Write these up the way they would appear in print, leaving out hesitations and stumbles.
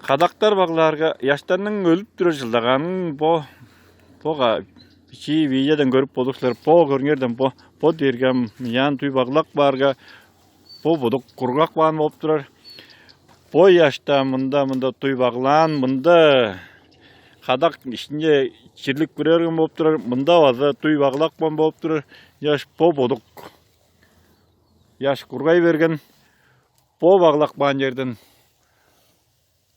Kadaktar bağlarga yaşlarının ölüp duruyor жылдағанын boğa içi videodan görüp bolduklar bo görüngerden bo dergem yan tuy bağlak barga bo boduk kurgak bağın bolup durar. Bo yaşta mında tuy bağlan mında kadak içinde çirlik görergen bolup durar. Mında vaza tuy bağlak bağın bolup durar. Yaş bo boduk yaş kurgay bergen bo bağlak bağın yerden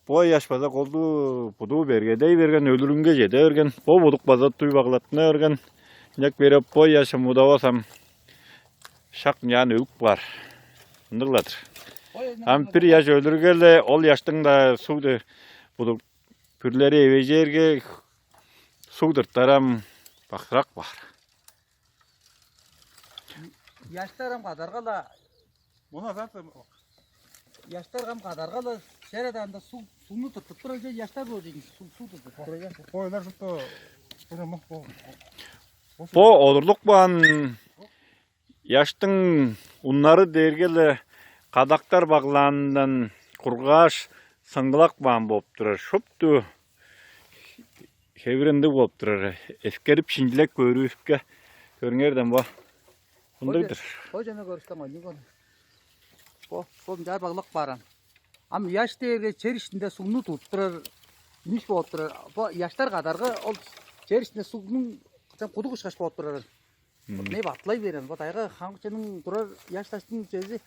bu yaş bazak oldu, budu bergedey bergen, ölürünge jede bergen, bu buduk bazat tuy bağlatına bergen, yak berip bu yaşım mudavasam, şak yan ölüp var, ındırladır. Ham bir yaş ölürgele, ol yaştın da suğdu, buduk pürleri evejerge, suğdur taram, bakrak var. Yaşlarım kadarga da, Buna zaten yaşlarım kadarga da, şereden de sunu tutup duracak yaşlar olacak, su tutup duracak. koylar şutta Bu olurluk bağın, yaştın unları dergele, kadaktar bağlanından kurgaş, sıngılak bağın bolup durar. Şoptu çevirende bolup durar. Eskerip şindilek görüyüpke görüngerden bu. Bundaydır. Hocana görüşten oynuyor bunu. Bu jar bağlak baran. Ama yaş derge çer içinde sunu tutup durar. Niş bolup durar. Bu yaşlar kadarga ol çer içinde sunun kudu kuşkaş bolup durar. Ne batlay beren. Bu dayga hamçının durar yaşlaştın sözü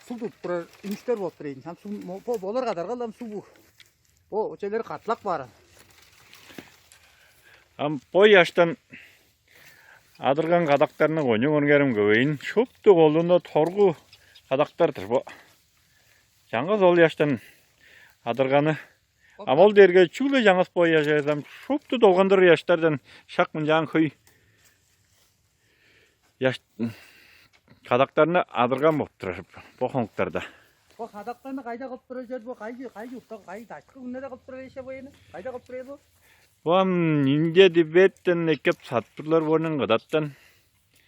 su tutup durar. Ünüşler bolup durar. Ham su bolar kadarga lam su bu. Bu çeleri katlak baran. Am bu yaştan adırgan kadaklarını oynuyor görüngerim göbeyin. Şoptu olduğunda torgu kadaktardır bu. Жаңыз ол yaştan adırganı. Amol derge çuğla жаңыз boy yaşaydam. Şoptu dolgandır yaşlardan şakmın жаң köy. Yaş kadaklarını adırgan bolup durar bu konuklarda. Bu kadaklarını kayda kılıp durar bu kayı yurtta kayı taşkı ne de kılıp durar işe bu yeni. Kayda kılıp durar bu. Bu am ince dibetten ekip satırlar bunun kadattan.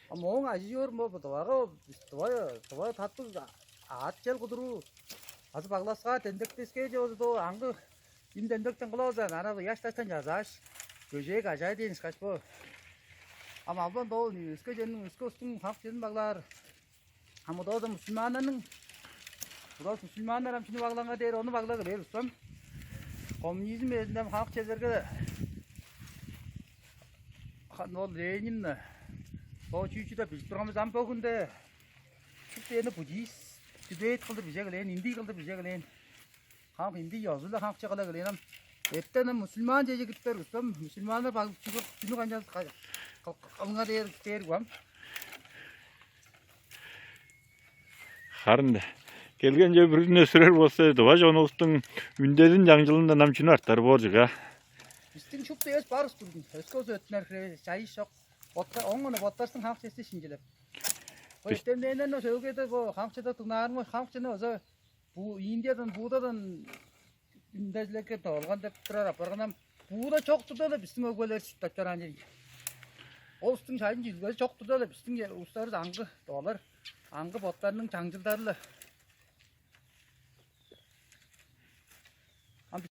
Ama onun acıyor mu bu doğaya tatlı at gel kuduru. Az bağlasqa tendekteske jozu angı indendekten kılawza ana yaştaştan yazar. Göjek acay deyiniz kaç bu. Ama ablan doğu üske jenin üske üstün hak jenin bağlar. Ama doğu da Müslümanların Burası Müslümanlar hem şimdi bağlanga der onu bağlaga ver ustam. Komünizm elinden hak çezerge no Lenin ne. O çüçüde biz duramız am bugünde. Türkiye'nin budist Tibet kıldı bize gelen, Hindi kıldı bize gelen. Halk Hindi yazılı halk çakala gelen. Etten Müslüman cecekitler ustam. Müslümanlar bakıp çıkıp şunu kancaz kalınga der guam. Harında. Gelgence birine sürer bolsa da onu ustun ündedin жаңжылында намчыны арттар боржуга. Bizden çok da es barız durdun. Eskoz ötler kreve çayı şok. Botta onu bottarsın halk sesi şincelep. O istemleyen o söyledi bu halkçıda tınağın mı halkçını o bu India'dan Buğda'dan ündezleke doğalgan dep turar aparganam. Buğda çok tutarlı bizim ögöler süttaçaran jeri. O üstün çayın jilgesi çok tutarlı bizim ustarız angı doğalar. Angı botlarının жаңжылдарlı.